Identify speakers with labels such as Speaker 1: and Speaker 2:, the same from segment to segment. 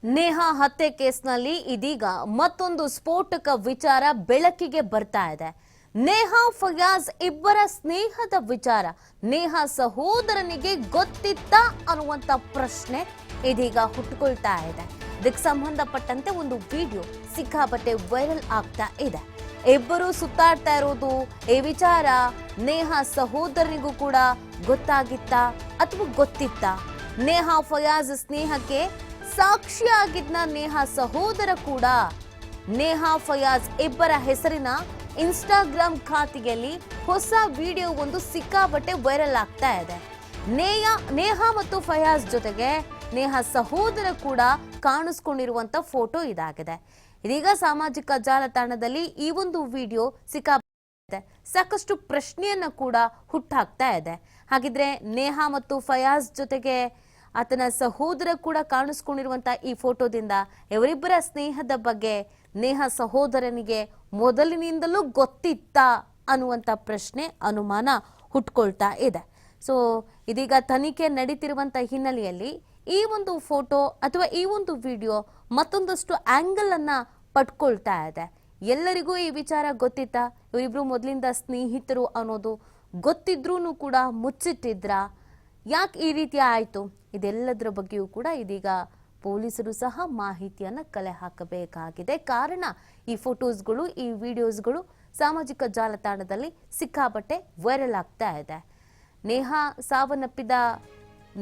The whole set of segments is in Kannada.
Speaker 1: ನೇಹಾ ಹತ್ಯೆ ಕೇಸ್ನಲ್ಲಿ ಇದೀಗ ಮತ್ತೊಂದು ಸ್ಫೋಟಕ ವಿಚಾರ ಬೆಳಕಿಗೆ ಬರ್ತಾ ಇದೆ. ನೇಹಾ ಫಯಾಜ್ ಇಬ್ಬರ ಸ್ನೇಹದ ವಿಚಾರ ನೇಹಾ ಸಹೋದರನಿಗೆ ಗೊತ್ತಿತ್ತಾ ಅನ್ನುವಂತ ಪ್ರಶ್ನೆ ಇದೀಗ ಹುಟ್ಟುಕೊಳ್ತಾ ಇದೆ. ಇದಕ್ಕೆ ಸಂಬಂಧಪಟ್ಟಂತೆ ಒಂದು ವಿಡಿಯೋ ಸಿಕ್ಕಾಪಟ್ಟೆ ವೈರಲ್ ಆಗ್ತಾ ಇದೆ. ಇಬ್ಬರು ಸುತ್ತಾಡ್ತಾ ಇರೋದು ಈ ವಿಚಾರ ನೇಹಾ ಸಹೋದರನಿಗೂ ಕೂಡ ಗೊತ್ತಾಗಿತ್ತಾ ಅಥವಾ ಗೊತ್ತಿತ್ತಾ? ನೇಹಾ ಫಯಾಜ್ ಸ್ನೇಹಕ್ಕೆ ಸಾಕ್ಷಿಯಾಗಿದ್ದ ನೇಹಾ ಸಹೋದರ ಕೂಡ ನೇಹಾ ಫಯಾಜ್ ಇಬ್ಬರ ಹೆಸರಿನ ಇನ್ಸ್ಟಾಗ್ರಾಮ್ ಖಾತೆಯಲ್ಲಿ ಹೊಸ ವಿಡಿಯೋ ಒಂದು ಸಿಕ್ಕಾಪಟ್ಟೆ ವೈರಲ್ ಆಗ್ತಾ ಇದೆ. ನೇಹಾ ಮತ್ತು ಫಯಾಜ್ ಜೊತೆಗೆ ನೇಹಾ ಸಹೋದರ ಕೂಡ ಕಾಣಿಸ್ಕೊಂಡಿರುವಂತ ಫೋಟೋ ಇದಾಗಿದೆ. ಇದೀಗ ಸಾಮಾಜಿಕ ಜಾಲತಾಣದಲ್ಲಿ ಈ ಒಂದು ವಿಡಿಯೋ ಸಿಕ್ಕಾಪಟ್ಟೆ ಸಾಕಷ್ಟು ಪ್ರಶ್ನೆಯನ್ನ ಕೂಡ ಹುಟ್ಟಾಕ್ತಾ ಇದೆ. ಹಾಗಿದ್ರೆ ನೇಹಾ ಮತ್ತು ಫಯಾಜ್ ಜೊತೆಗೆ ಆತನ ಸಹೋದರ ಕೂಡ ಕಾಣಿಸ್ಕೊಂಡಿರುವಂತ ಈ ಫೋಟೋದಿಂದ ಇವರಿಬ್ಬರ ಸ್ನೇಹದ ಬಗ್ಗೆ ನೇಹಾ ಸಹೋದರನಿಗೆ ಮೊದಲಿನಿಂದಲೂ ಗೊತ್ತಿತ್ತಾ ಅನ್ನುವಂತ ಪ್ರಶ್ನೆ ಅನುಮಾನ ಹುಟ್ಕೊಳ್ತಾ ಇದೆ. ಸೊ ಇದೀಗ ತನಿಖೆ ನಡೀತಿರುವಂತ ಹಿನ್ನೆಲೆಯಲ್ಲಿ ಈ ಒಂದು ಫೋಟೋ ಅಥವಾ ಈ ಒಂದು ವಿಡಿಯೋ ಮತ್ತೊಂದಷ್ಟು ಆಂಗಲ್ ಅನ್ನ ಪಡ್ಕೊಳ್ತಾ ಇದೆ. ಎಲ್ಲರಿಗೂ ಈ ವಿಚಾರ ಗೊತ್ತಿತ್ತಾ? ಇವರಿಬ್ರು ಮೊದಲಿಂದ ಸ್ನೇಹಿತರು ಅನ್ನೋದು ಗೊತ್ತಿದ್ರೂ ಕೂಡ ಮುಚ್ಚಿಟ್ಟಿದ್ರ? ಯಾಕೆ ಈ ರೀತಿ ಆಯ್ತು? ಇದೆಲ್ಲದರ ಬಗ್ಗೆಯೂ ಕೂಡ ಇದೀಗ ಪೊಲೀಸರು ಸಹ ಮಾಹಿತಿಯನ್ನ ಕಲೆ ಹಾಕಬೇಕಾಗಿದೆ. ಕಾರಣ ಈ ಫೋಟೋಸ್ಗಳು, ಈ ವಿಡಿಯೋಸ್ಗಳು ಸಾಮಾಜಿಕ ಜಾಲತಾಣದಲ್ಲಿ ಸಿಕ್ಕಾಪಟ್ಟೆ ವೈರಲ್ ಆಗ್ತಾ ಇದೆ. ನೇಹಾ ಸಾವನ್ನಪ್ಪಿದ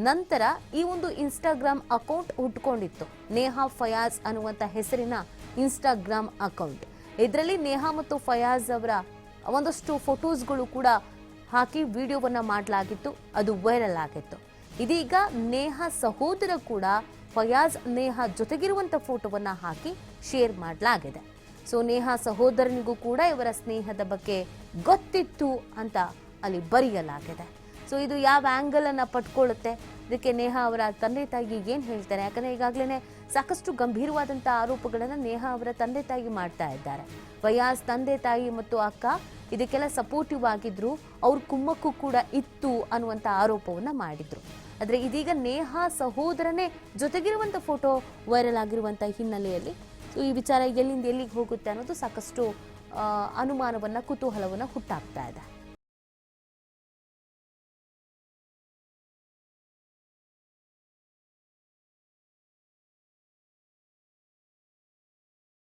Speaker 1: ನಂತರ ಈ ಒಂದು ಇನ್ಸ್ಟಾಗ್ರಾಮ್ ಅಕೌಂಟ್ ಹುಟ್ಕೊಂಡಿತ್ತು. ನೇಹಾ ಫಯಾಜ್ ಅನ್ನುವಂಥ ಹೆಸರಿನ ಇನ್ಸ್ಟಾಗ್ರಾಮ್ ಅಕೌಂಟ್. ಇದರಲ್ಲಿ ನೇಹಾ ಮತ್ತು ಫಯಾಜ್ ಅವರ ಒಂದಷ್ಟು ಫೋಟೋಸ್ಗಳು ಕೂಡ ಹಾಕಿ ವಿಡಿಯೋವನ್ನ ಮಾಡಲಾಗಿತ್ತು. ಅದು ವೈರಲ್ ಆಗಿತ್ತು. ಇದೀಗ ನೇಹಾ ಸಹೋದರ ಕೂಡ ಫಯಾಜ್ ನೇಹಾ ಜೊತೆಗಿರುವಂತ ಫೋಟೋವನ್ನ ಹಾಕಿ ಶೇರ್ ಮಾಡಲಾಗಿದೆ. ಸೊ ನೇಹಾ ಸಹೋದರನಿಗೂ ಕೂಡ ಇವರ ಸ್ನೇಹದ ಬಗ್ಗೆ ಗೊತ್ತಿತ್ತು ಅಂತ ಅಲ್ಲಿ ಬರೆಯಲಾಗಿದೆ. ಸೊ ಇದು ಯಾವ ಆಂಗಲ್ ಅನ್ನ ಪಟ್ಕೊಳ್ಳುತ್ತೆ? ಇದಕ್ಕೆ ನೇಹಾ ಅವರ ತಂದೆ ತಾಯಿ ಏನ್ ಹೇಳ್ತಾರೆ? ಯಾಕಂದ್ರೆ ಈಗಾಗಲೇ ಸಾಕಷ್ಟು ಗಂಭೀರವಾದಂತ ಆರೋಪಗಳನ್ನ ನೇಹಾ ಅವರ ತಂದೆ ತಾಯಿ ಮಾಡ್ತಾ ಇದ್ದಾರೆ. ಫಯಾಜ್ ತಂದೆ ತಾಯಿ ಮತ್ತು ಅಕ್ಕ ಇದಕ್ಕೆಲ್ಲ ಸಪೋರ್ಟಿವ್ ಆಗಿದ್ರು, ಅವ್ರ ಕುಮ್ಮಕ್ಕೂ ಕೂಡ ಇತ್ತು ಅನ್ನುವಂತ ಆರೋಪವನ್ನ ಮಾಡಿದ್ರು. ಆದ್ರೆ ಇದೀಗ ನೇಹಾ ಸಹೋದರನೇ ಜೊತೆಗಿರುವಂತ ಫೋಟೋ ವೈರಲ್ ಆಗಿರುವಂತ ಹಿನ್ನೆಲೆಯಲ್ಲಿ ಈ ವಿಚಾರ ಎಲ್ಲಿಂದ ಎಲ್ಲಿಗೆ ಹೋಗುತ್ತೆ ಅನ್ನೋದು ಸಾಕಷ್ಟು ಅನುಮಾನವನ್ನ, ಕುತೂಹಲವನ್ನ ಹುಟ್ಟಾಕ್ತಾ ಇದೆ.